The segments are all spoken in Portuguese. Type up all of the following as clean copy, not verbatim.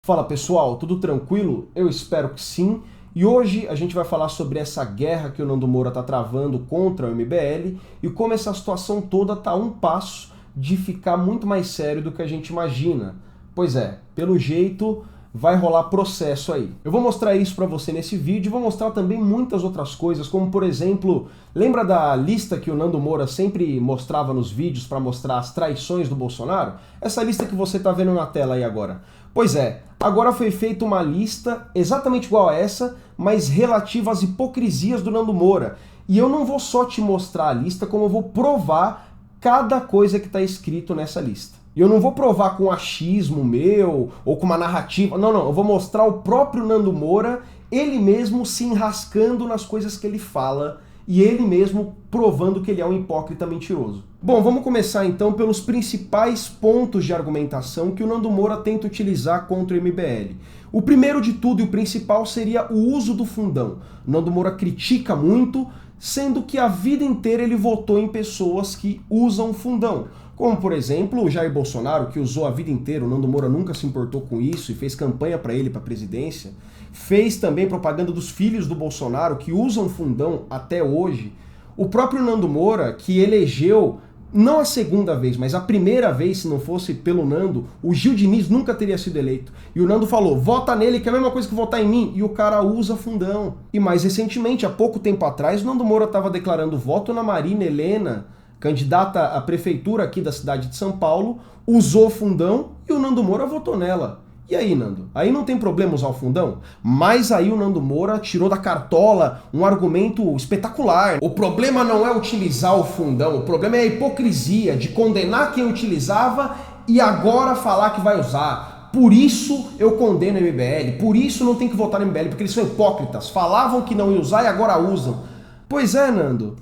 Fala pessoal, tudo tranquilo? Eu espero que sim. E hoje a gente vai falar sobre essa guerra que o Nando Moura está travando contra o MBL e como essa situação toda está a um passo de ficar muito mais sério do que a gente imagina. Pois é, pelo jeito vai rolar processo aí. Eu vou mostrar isso para você nesse vídeo e vou mostrar também muitas outras coisas, como por exemplo, lembra da lista que o Nando Moura sempre mostrava nos vídeos para mostrar as traições do Bolsonaro? Essa lista que você está vendo na tela aí agora. Pois é, agora foi feita uma lista exatamente igual a essa, mas relativa às hipocrisias do Nando Moura. E eu não vou só te mostrar a lista, como eu vou provar cada coisa que está escrito nessa lista. E eu não vou provar com achismo meu, ou com uma narrativa, não, eu vou mostrar o próprio Nando Moura, ele mesmo se enrascando nas coisas que ele fala, e ele mesmo provando que ele é um hipócrita mentiroso. Bom, vamos começar então pelos principais pontos de argumentação que o Nando Moura tenta utilizar contra o MBL. O primeiro de tudo e o principal seria o uso do fundão. O Nando Moura critica muito, sendo que a vida inteira ele votou em pessoas que usam fundão. Como, por exemplo, o Jair Bolsonaro, que usou a vida inteira, o Nando Moura nunca se importou com isso e fez campanha para ele, para a presidência. Fez também propaganda dos filhos do Bolsonaro, que usam fundão até hoje. O próprio Nando Moura, que elegeu, não a segunda vez, mas a primeira vez, se não fosse pelo Nando, o Gil Diniz nunca teria sido eleito. E o Nando falou, vota nele, que é a mesma coisa que votar em mim. E o cara usa fundão. E mais recentemente, há pouco tempo atrás, o Nando Moura estava declarando voto na Marina Helena, candidata à prefeitura aqui da cidade de São Paulo, usou fundão e o Nando Moura votou nela. E aí, Nando? Aí não tem problema usar o fundão? Mas aí o Nando Moura tirou da cartola um argumento espetacular. O problema não é utilizar o fundão, o problema é a hipocrisia de condenar quem utilizava e agora falar que vai usar. Por isso eu condeno o MBL, por isso não tem que votar no MBL, porque eles são hipócritas. Falavam que não ia usar e agora usam. Pois é, Nando.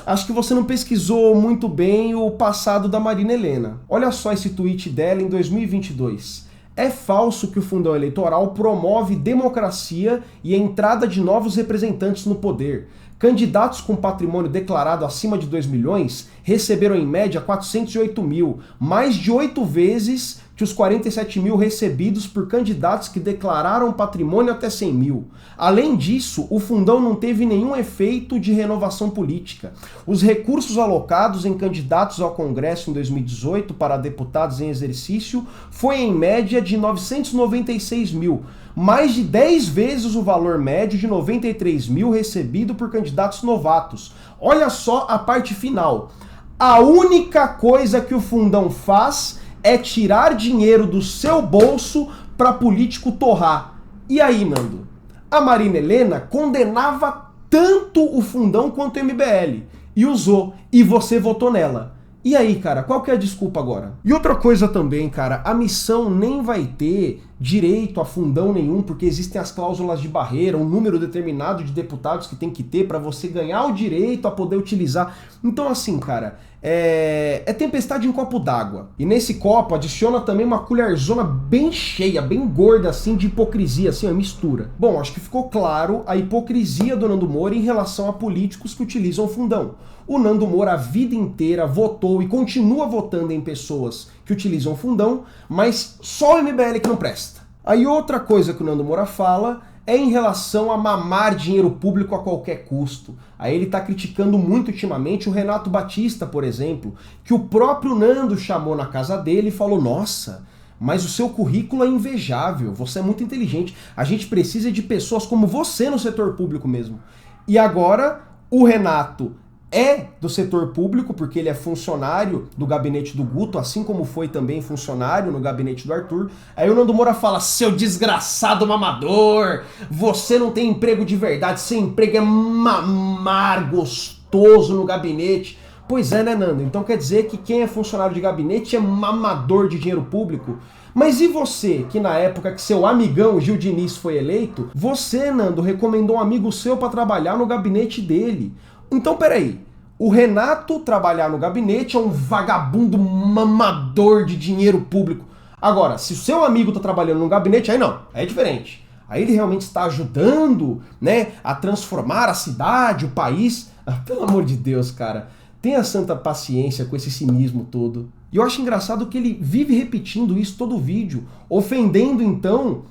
Acho que você não pesquisou muito bem o passado da Marina Helena. Olha só esse tweet dela em 2022. É falso que o fundão eleitoral promove democracia e a entrada de novos representantes no poder. Candidatos com patrimônio declarado acima de 2 milhões receberam em média 408 mil, mais de 8 vezes que os 47 mil recebidos por candidatos que declararam patrimônio até 100 mil. Além disso, o fundão não teve nenhum efeito de renovação política. Os recursos alocados em candidatos ao Congresso em 2018 para deputados em exercício foi em média de 996 mil, mais de 10 vezes o valor médio de 93 mil recebido por candidatos novatos. Olha só a parte final. A única coisa que o fundão faz é tirar dinheiro do seu bolso para político torrar. E aí, Nando? A Marina Helena condenava tanto o fundão quanto o MBL. E usou. E você votou nela. E aí, cara, qual que é a desculpa agora? E outra coisa também, cara, a missão nem vai ter direito a fundão nenhum, porque existem as cláusulas de barreira, um número determinado de deputados que tem que ter para você ganhar o direito a poder utilizar. Então assim, cara, é tempestade em copo d'água. E nesse copo adiciona também uma colherzona bem cheia, bem gorda assim de hipocrisia, assim, uma mistura. Bom, acho que ficou claro a hipocrisia do Nando Moura em relação a políticos que utilizam fundão. O Nando Moura a vida inteira votou e continua votando em pessoas que utilizam fundão, mas só o MBL que não presta. Aí outra coisa que o Nando Moura fala é em relação a mamar dinheiro público a qualquer custo. Aí ele está criticando muito ultimamente o Renato Batista, por exemplo, que o próprio Nando chamou na casa dele e falou, nossa, mas o seu currículo é invejável, você é muito inteligente, a gente precisa de pessoas como você no setor público mesmo. E agora o Renato é do setor público, porque ele é funcionário do gabinete do Guto, assim como foi também funcionário no gabinete do Arthur. Aí o Nando Moura fala, seu desgraçado mamador, você não tem emprego de verdade, seu emprego é mamar gostoso no gabinete. Pois é, né, Nando? Então quer dizer que quem é funcionário de gabinete é mamador de dinheiro público? Mas e você, que na época que seu amigão Gil Diniz foi eleito, você, Nando, recomendou um amigo seu para trabalhar no gabinete dele. Então, peraí, o Renato trabalhar no gabinete é um vagabundo mamador de dinheiro público. Agora, se o seu amigo está trabalhando no gabinete, aí não, aí é diferente. Aí ele realmente está ajudando, né, a transformar a cidade, o país. Ah, pelo amor de Deus, cara, tenha santa paciência com esse cinismo todo. E eu acho engraçado que ele vive repetindo isso todo o vídeo, ofendendo então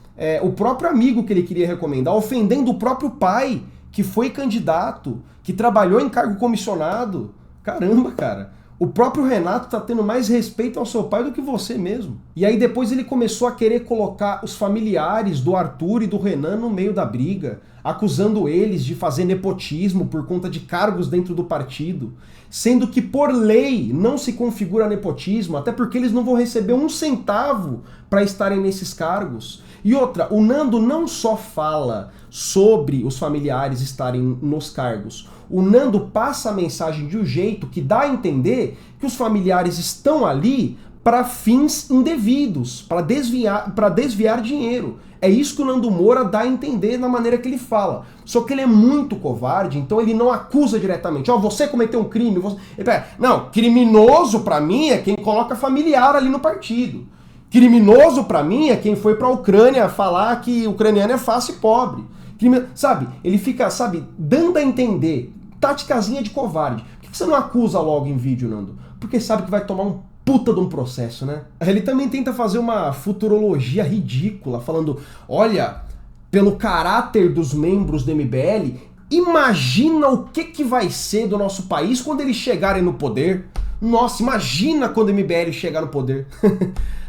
o próprio amigo que ele queria recomendar, ofendendo o próprio pai, que foi candidato, que trabalhou em cargo comissionado. Caramba, cara. O próprio Renato tá tendo mais respeito ao seu pai do que você mesmo. E aí depois ele começou a querer colocar os familiares do Arthur e do Renan no meio da briga, acusando eles de fazer nepotismo por conta de cargos dentro do partido, sendo que por lei não se configura nepotismo, até porque eles não vão receber um centavo para estarem nesses cargos. E outra, o Nando não só fala sobre os familiares estarem nos cargos, o Nando passa a mensagem de um jeito que dá a entender que os familiares estão ali para fins indevidos, para desviar dinheiro. É isso que o Nando Moura dá a entender na maneira que ele fala. Só que ele é muito covarde, então ele não acusa diretamente. Ó, você cometeu um crime. Você... Não, criminoso pra mim é quem coloca familiar ali no partido. Criminoso pra mim é quem foi pra Ucrânia falar que ucraniano é fácil e pobre. Sabe, ele fica, dando a entender, táticazinha de covarde. Por que você não acusa logo em vídeo, Nando? Porque sabe que vai tomar um puta de um processo, né? Ele também tenta fazer uma futurologia ridícula, falando, olha, pelo caráter dos membros do MBL, imagina o que vai ser do nosso país quando eles chegarem no poder. Nossa, imagina quando o MBL chegar no poder.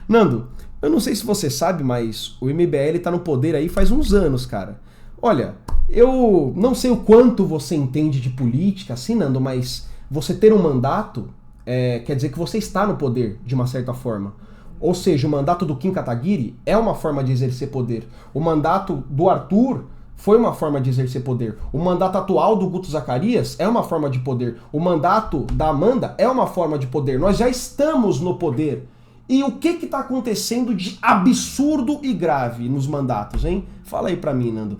Nando, eu não sei se você sabe, mas o MBL tá no poder aí faz uns anos, cara. Olha, eu não sei o quanto você entende de política, assim, Nando, mas você ter um mandato quer dizer que você está no poder, de uma certa forma. Ou seja, o mandato do Kim Kataguiri é uma forma de exercer poder. O mandato do Arthur foi uma forma de exercer poder. O mandato atual do Guto Zacarias é uma forma de poder. O mandato da Amanda é uma forma de poder. Nós já estamos no poder. E o que está acontecendo de absurdo e grave nos mandatos, hein? Fala aí pra mim, Nando.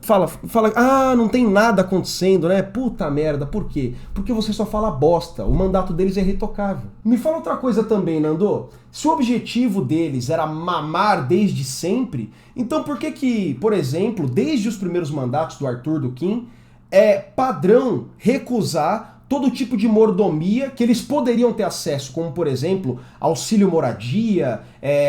Fala. Ah, não tem nada acontecendo, né? Puta merda, por quê? Porque você só fala bosta. O mandato deles é retocável. Me fala outra coisa também, Nando. Se o objetivo deles era mamar desde sempre, então por que, por exemplo, desde os primeiros mandatos do Arthur, do Kim, é padrão recusar todo tipo de mordomia que eles poderiam ter acesso, como, por exemplo, auxílio moradia,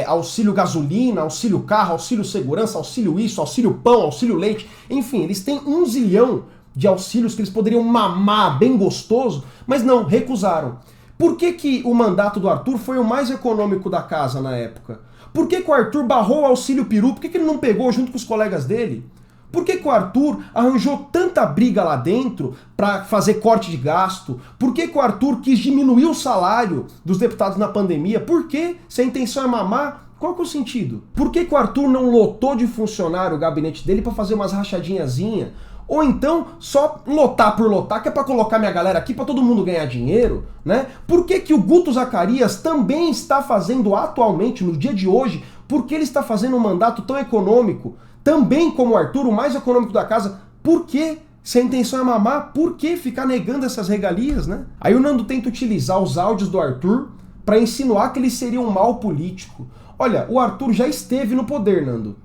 auxílio gasolina, auxílio carro, auxílio segurança, auxílio isso, auxílio pão, auxílio leite, enfim, eles têm 1 zilhão de auxílios que eles poderiam mamar bem gostoso, mas não, recusaram. Por que o mandato do Arthur foi o mais econômico da casa na época? Por que o Arthur barrou o auxílio peru? Por que ele não pegou junto com os colegas dele? Por que o Arthur arranjou tanta briga lá dentro para fazer corte de gasto? Por que o Arthur quis diminuir o salário dos deputados na pandemia? Por quê? Se a intenção é mamar, qual que é o sentido? Por que o Arthur não lotou de funcionário o gabinete dele para fazer umas rachadinhazinhas? Ou então só lotar por lotar, que é para colocar minha galera aqui para todo mundo ganhar dinheiro, né? Por que o Guto Zacarias também está fazendo atualmente, no dia de hoje, por que ele está fazendo um mandato tão econômico? Também como o Arthur, o mais econômico da casa, por quê? Se a intenção é mamar, por que ficar negando essas regalias, né? Aí o Nando tenta utilizar os áudios do Arthur para insinuar que ele seria um mau político. Olha, o Arthur já esteve no poder, Nando.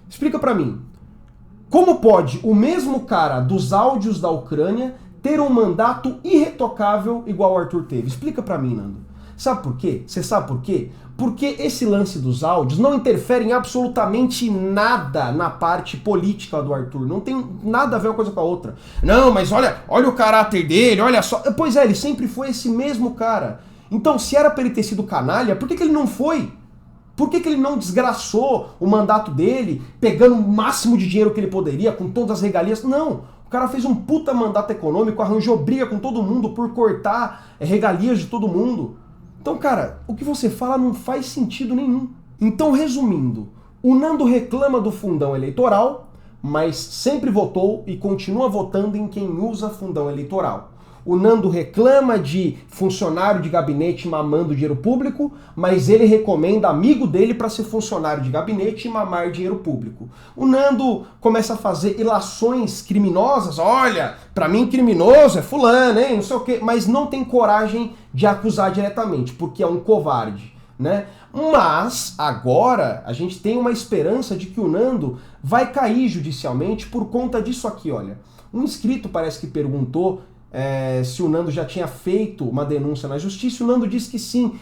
Explica pra mim. Como pode o mesmo cara dos áudios da Ucrânia ter um mandato irretocável igual o Arthur teve? Explica pra mim, Nando. Sabe por quê? Você sabe por quê? Porque esse lance dos áudios não interfere em absolutamente nada na parte política do Arthur. Não tem nada a ver uma coisa com a outra. Não, mas olha o caráter dele, olha só. Pois é, ele sempre foi esse mesmo cara. Então, se era pra ele ter sido canalha, por que ele não foi? Por que ele não desgraçou o mandato dele, pegando o máximo de dinheiro que ele poderia, com todas as regalias? Não. O cara fez um puta mandato econômico, arranjou briga com todo mundo por cortar regalias de todo mundo. Então, cara, o que você fala não faz sentido nenhum. Então, resumindo, o Nando reclama do fundão eleitoral, mas sempre votou e continua votando em quem usa fundão eleitoral. O Nando reclama de funcionário de gabinete mamando dinheiro público, mas ele recomenda amigo dele para ser funcionário de gabinete e mamar dinheiro público. O Nando começa a fazer ilações criminosas, olha, para mim criminoso é fulano, hein, não sei o quê, mas não tem coragem de acusar diretamente, porque é um covarde, né? Mas agora a gente tem uma esperança de que o Nando vai cair judicialmente por conta disso aqui, olha. Um inscrito parece que perguntou se o Nando já tinha feito uma denúncia na justiça, o Nando disse que sim.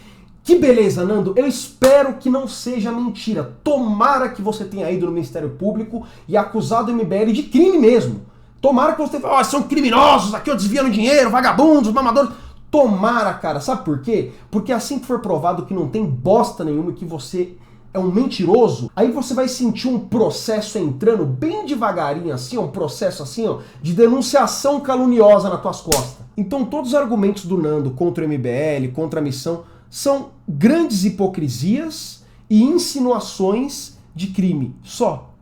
Que beleza, Nando. Eu espero que não seja mentira. Tomara que você tenha ido no Ministério Público e acusado o MBL de crime mesmo. Tomara que você fale, são criminosos, aqui eu desviando dinheiro, vagabundos, mamadores. Tomara, cara. Sabe por quê? Porque assim que for provado que não tem bosta nenhuma e que você é um mentiroso, aí você vai sentir um processo entrando bem devagarinho assim, um processo assim, ó, de denunciação caluniosa nas tuas costas. Então todos os argumentos do Nando contra o MBL, contra a missão, são grandes hipocrisias e insinuações de crime. Só.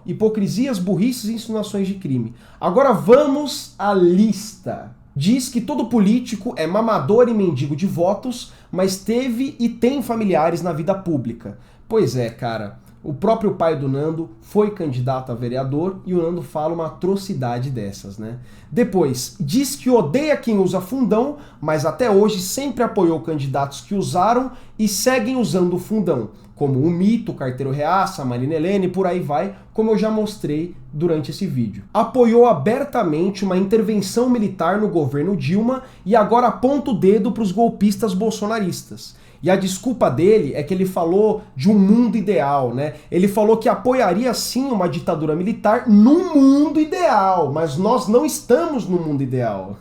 Hipocrisias, burrices e insinuações de crime. Agora vamos à lista. Diz que todo político é mamador e mendigo de votos, mas teve e tem familiares na vida pública. Pois é, cara. O próprio pai do Nando foi candidato a vereador e o Nando fala uma atrocidade dessas, né? Depois, diz que odeia quem usa fundão, mas até hoje sempre apoiou candidatos que usaram e seguem usando o fundão, como o Mito, o Carteiro Reaça, a Marina Helena e por aí vai, como eu já mostrei durante esse vídeo. Apoiou abertamente uma intervenção militar no governo Dilma e agora aponta o dedo para os golpistas bolsonaristas. E a desculpa dele é que ele falou de um mundo ideal, né? Ele falou que apoiaria sim uma ditadura militar num mundo ideal, mas nós não estamos no mundo ideal.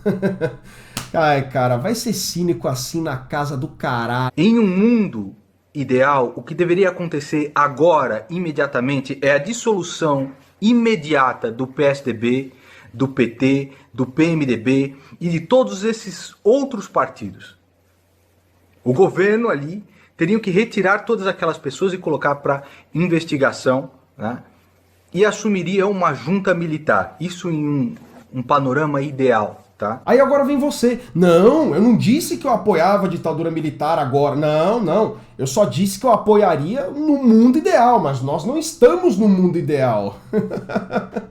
Ai, cara, vai ser cínico assim na casa do caralho. Em um mundo ideal, o que deveria acontecer agora, imediatamente, é a dissolução imediata do PSDB, do PT, do PMDB e de todos esses outros partidos. O governo ali teria que retirar todas aquelas pessoas e colocar para investigação, né? E assumiria uma junta militar. Isso em um panorama ideal, tá? Aí agora vem você. Não, eu não disse que eu apoiava a ditadura militar agora. Não. Eu só disse que eu apoiaria no mundo ideal, mas nós não estamos no mundo ideal.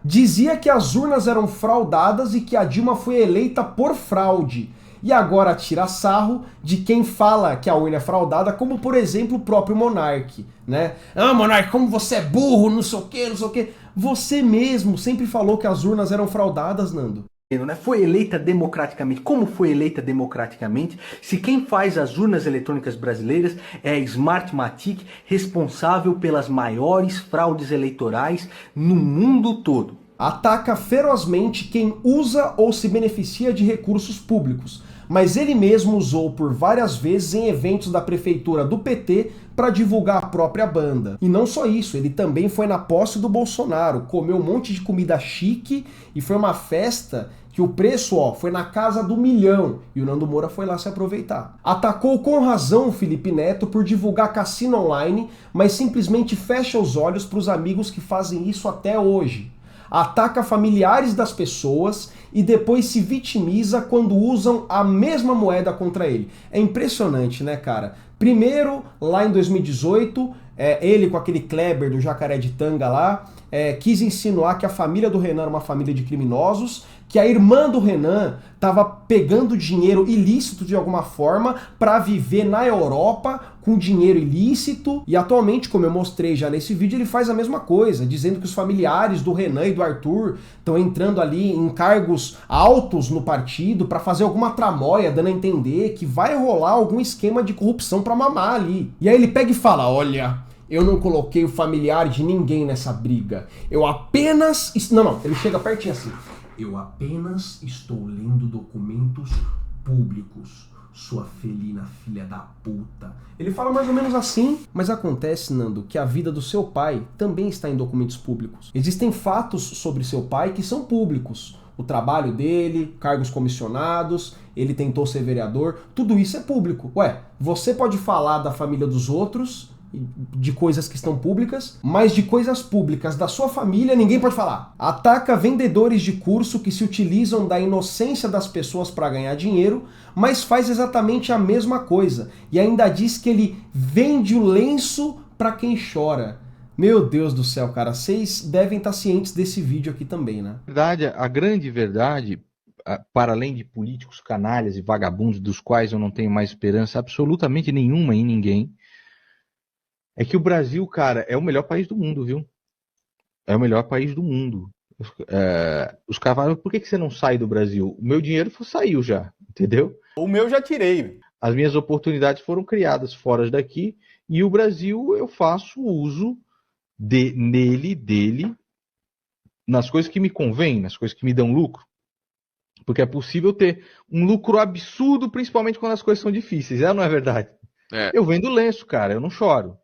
Dizia que as urnas eram fraudadas e que a Dilma foi eleita por fraude. E agora tira sarro de quem fala que a urna é fraudada, como por exemplo o próprio Monark, né? Ah, Monark, como você é burro, não sei o quê. Você mesmo sempre falou que as urnas eram fraudadas, Nando. Foi eleita democraticamente. Como foi eleita democraticamente se quem faz as urnas eletrônicas brasileiras é a Smartmatic, responsável pelas maiores fraudes eleitorais no mundo todo? Ataca ferozmente quem usa ou se beneficia de recursos públicos, mas ele mesmo usou por várias vezes em eventos da prefeitura do PT para divulgar a própria banda. E não só isso, ele também foi na posse do Bolsonaro, comeu um monte de comida chique e foi uma festa que o preço, ó, foi na casa do 1 milhão, e o Nando Moura foi lá se aproveitar. Atacou com razão o Felipe Neto por divulgar cassino online, mas simplesmente fecha os olhos para os amigos que fazem isso até hoje. Ataca familiares das pessoas e depois se vitimiza quando usam a mesma moeda contra ele. É impressionante, né, cara? Primeiro, lá em 2018, ele com aquele Kleber do Jacaré de Tanga lá, quis insinuar que a família do Renan era uma família de criminosos, que a irmã do Renan estava pegando dinheiro ilícito de alguma forma para viver na Europa com dinheiro ilícito, e atualmente, como eu mostrei já nesse vídeo, ele faz a mesma coisa, dizendo que os familiares do Renan e do Arthur estão entrando ali em cargos altos no partido para fazer alguma tramóia, dando a entender que vai rolar algum esquema de corrupção para mamar ali. E aí ele pega e fala, olha, eu não coloquei o familiar de ninguém nessa briga, eu apenas... Não, ele chega pertinho assim. Eu apenas estou lendo documentos públicos, sua felina filha da puta. Ele fala mais ou menos assim, mas acontece, Nando, que a vida do seu pai também está em documentos públicos. Existem fatos sobre seu pai que são públicos. O trabalho dele, cargos comissionados, ele tentou ser vereador, tudo isso é público. Ué, você pode falar da família dos outros, de coisas que estão públicas, mas de coisas públicas da sua família ninguém pode falar. Ataca vendedores de curso que se utilizam da inocência das pessoas para ganhar dinheiro, mas faz exatamente a mesma coisa. E ainda diz que ele vende o lenço para quem chora. Meu Deus do céu, cara, vocês devem estar cientes desse vídeo aqui também, né? A grande verdade, para além de políticos canalhas e vagabundos, dos quais eu não tenho mais esperança absolutamente nenhuma em ninguém, é que o Brasil, cara, é o melhor país do mundo, viu? É o melhor país do mundo. Os caras falam, por que você não sai do Brasil? O meu dinheiro saiu já, entendeu? O meu já tirei. As minhas oportunidades foram criadas fora daqui, e o Brasil eu faço uso dele, nas coisas que me convêm, nas coisas que me dão lucro. Porque é possível ter um lucro absurdo, principalmente quando as coisas são difíceis. Não é verdade? Eu vendo lenço, cara, eu não choro.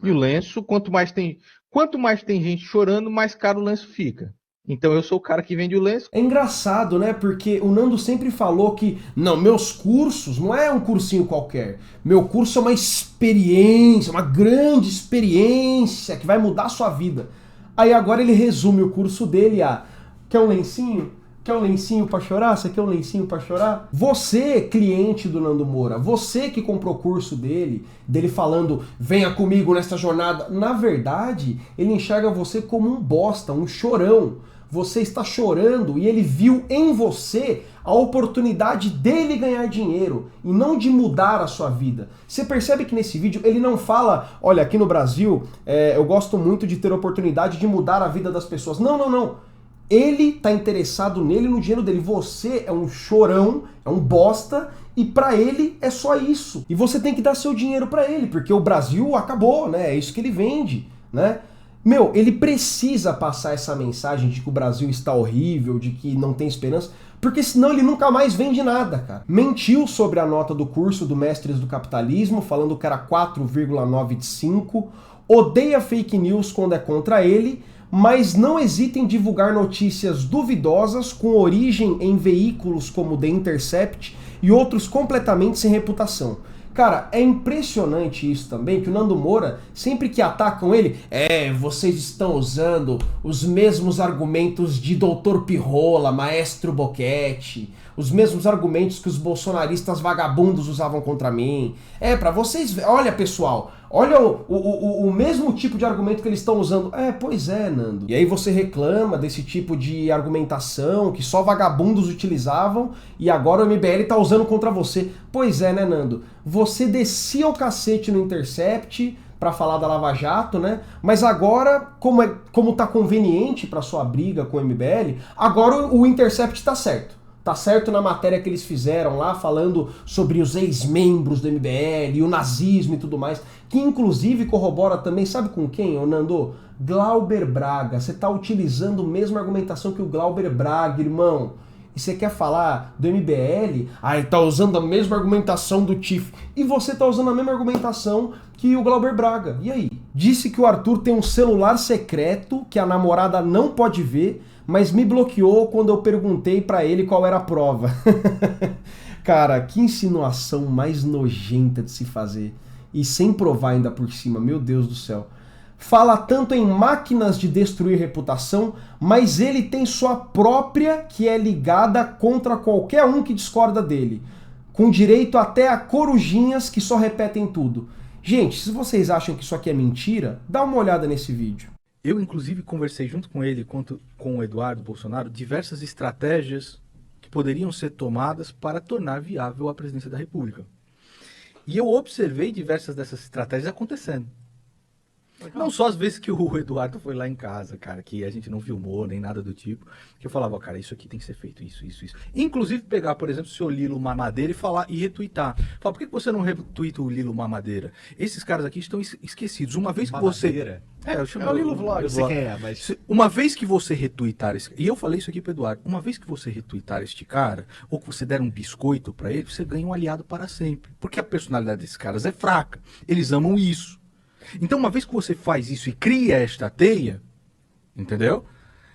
E o lenço, quanto mais tem gente chorando, mais caro o lenço fica. Então eu sou o cara que vende o lenço. É engraçado, né? Porque o Nando sempre falou que, não, meus cursos não é um cursinho qualquer. Meu curso é uma experiência, uma grande experiência que vai mudar a sua vida. Aí agora ele resume o curso dele a: quer um lencinho? Quer um lencinho pra chorar? Você quer um lencinho pra chorar? Você, cliente do Nando Moura, você que comprou o curso dele falando, venha comigo nesta jornada, na verdade, ele enxerga você como um bosta, um chorão. Você está chorando e ele viu em você a oportunidade dele ganhar dinheiro e não de mudar a sua vida. Você percebe que nesse vídeo ele não fala, olha, aqui no Brasil eu gosto muito de ter a oportunidade de mudar a vida das pessoas. Não, não, não. Ele tá interessado nele, no dinheiro dele. Você é um chorão, é um bosta, e pra ele é só isso. E você tem que dar seu dinheiro pra ele, porque o Brasil acabou, né? É isso que ele vende, né? Meu, ele precisa passar essa mensagem de que o Brasil está horrível, de que não tem esperança, porque senão ele nunca mais vende nada, cara. Mentiu sobre a nota do curso do Mestres do Capitalismo, falando que era 4,9 de 5, odeia fake news quando é contra ele, mas não hesita em divulgar notícias duvidosas com origem em veículos como The Intercept e outros completamente sem reputação. Cara, é impressionante isso também, que o Nando Moura, sempre que atacam ele, vocês estão usando os mesmos argumentos de Dr. Pirrola, Maestro Boquete, os mesmos argumentos que os bolsonaristas vagabundos usavam contra mim. Pra vocês... Olha, pessoal, olha o mesmo tipo de argumento que eles estão usando. Pois é, Nando. E aí você reclama desse tipo de argumentação que só vagabundos utilizavam e agora o MBL tá usando contra você. Pois é, né, Nando? Você descia o cacete no Intercept para falar da Lava Jato, né? Mas agora, como tá conveniente para sua briga com o MBL, agora o Intercept tá certo. Tá certo na matéria que eles fizeram lá, falando sobre os ex-membros do MBL e o nazismo e tudo mais, que inclusive corrobora também, sabe com quem, ô Nando? Glauber Braga. Você tá utilizando a mesma argumentação que o Glauber Braga, irmão. E você quer falar do MBL? Ele tá usando a mesma argumentação do TIF. E você tá usando a mesma argumentação que o Glauber Braga. E aí? Disse que o Arthur tem um celular secreto que a namorada não pode ver, mas me bloqueou quando eu perguntei pra ele qual era a prova. Cara, que insinuação mais nojenta de se fazer. E sem provar ainda por cima, meu Deus do céu. Fala tanto em máquinas de destruir reputação, mas ele tem sua própria que é ligada contra qualquer um que discorda dele. Com direito até a corujinhas que só repetem tudo. Gente, se vocês acham que isso aqui é mentira, dá uma olhada nesse vídeo. Eu, inclusive, conversei junto com ele, quanto com o Eduardo Bolsonaro, diversas estratégias que poderiam ser tomadas para tornar viável a presidência da República. E eu observei diversas dessas estratégias acontecendo. Não só as vezes que o Eduardo foi lá em casa, cara, que a gente não filmou nem nada do tipo, que eu falava, cara, isso aqui tem que ser feito, isso. Inclusive pegar, por exemplo, o seu Lilo Mamadeira e falar e retweetar. Fala, por que você não retweeta o Lilo Mamadeira? Esses caras aqui estão esquecidos. Uma vez que Mamadeira? você... eu chamo o Lilo Vlog, eu sei quem é, mas... Uma vez que você retweetar esse... E eu falei isso aqui pro Eduardo. Uma vez que você retweetar este cara, ou que você der um biscoito pra ele, você ganha um aliado para sempre. Porque a personalidade desses caras é fraca. Eles amam isso. Então, uma vez que você faz isso e cria esta teia, entendeu?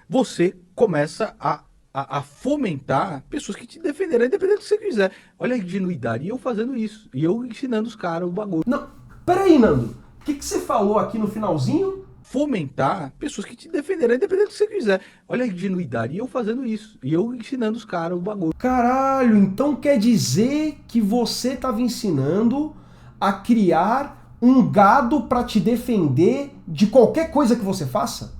Você começa a fomentar pessoas que te defenderão, independente do que você quiser. Olha a ingenuidade. E eu fazendo isso. E eu ensinando os caras o bagulho. Não, peraí, Nando. O que você falou aqui no finalzinho? Fomentar pessoas que te defenderão, independente do que você quiser. Olha a ingenuidade. E eu fazendo isso. E eu ensinando os caras o bagulho. Caralho, então quer dizer que você estava ensinando a criar um gado pra te defender de qualquer coisa que você faça?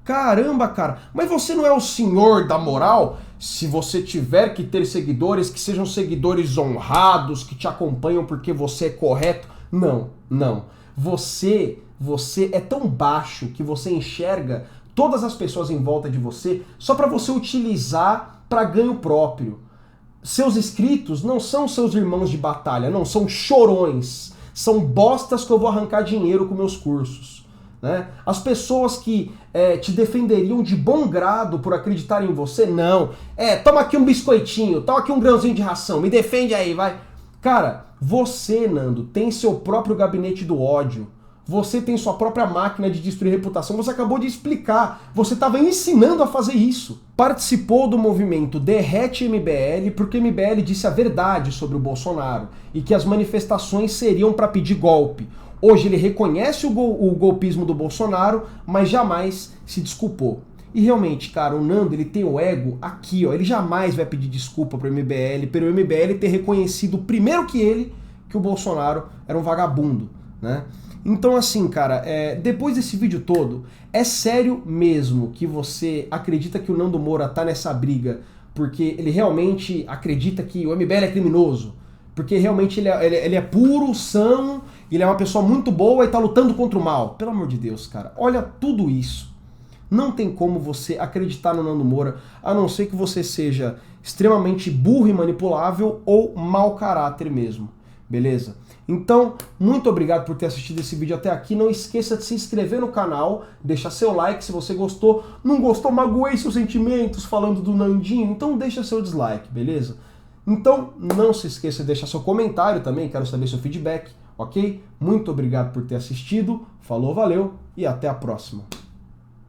Caramba, cara, mas você não é o senhor da moral? Se você tiver que ter seguidores, que sejam seguidores honrados, que te acompanham porque você é correto. Não, não. Você é tão baixo que você enxerga todas as pessoas em volta de você só pra você utilizar pra ganho próprio. seus inscritos não são seus irmãos de batalha, não, são chorões, são bostas que eu vou arrancar dinheiro com meus cursos. Né? As pessoas que te defenderiam de bom grado por acreditarem em você, não. Toma aqui um biscoitinho, toma aqui um grãozinho de ração, me defende aí, vai. Cara, você, Nando, tem seu próprio gabinete do ódio. Você tem sua própria máquina de destruir reputação. Você acabou de explicar. Você estava ensinando a fazer isso. Participou do movimento Derrete MBL porque MBL disse a verdade sobre o Bolsonaro e que as manifestações seriam para pedir golpe. Hoje ele reconhece o golpismo do Bolsonaro, mas jamais se desculpou. E realmente, cara, o Nando, ele tem o ego aqui, ó. Ele jamais vai pedir desculpa pro MBL, pelo MBL ter reconhecido primeiro que o Bolsonaro era um vagabundo, né? Então, assim, cara, depois desse vídeo todo, é sério mesmo que você acredita que o Nando Moura tá nessa briga porque ele realmente acredita que o MBL é criminoso? Porque realmente ele é puro, são, ele é uma pessoa muito boa e tá lutando contra o mal? Pelo amor de Deus, cara, olha tudo isso. Não tem como você acreditar no Nando Moura, a não ser que você seja extremamente burro e manipulável ou mau caráter mesmo, beleza? Então, muito obrigado por ter assistido esse vídeo até aqui. Não esqueça de se inscrever no canal, deixar seu like se você gostou. Não gostou, magoei seus sentimentos falando do Nandinho, então deixa seu dislike, beleza? Então, não se esqueça de deixar seu comentário também, quero saber seu feedback, ok? Muito obrigado por ter assistido, falou, valeu e até a próxima.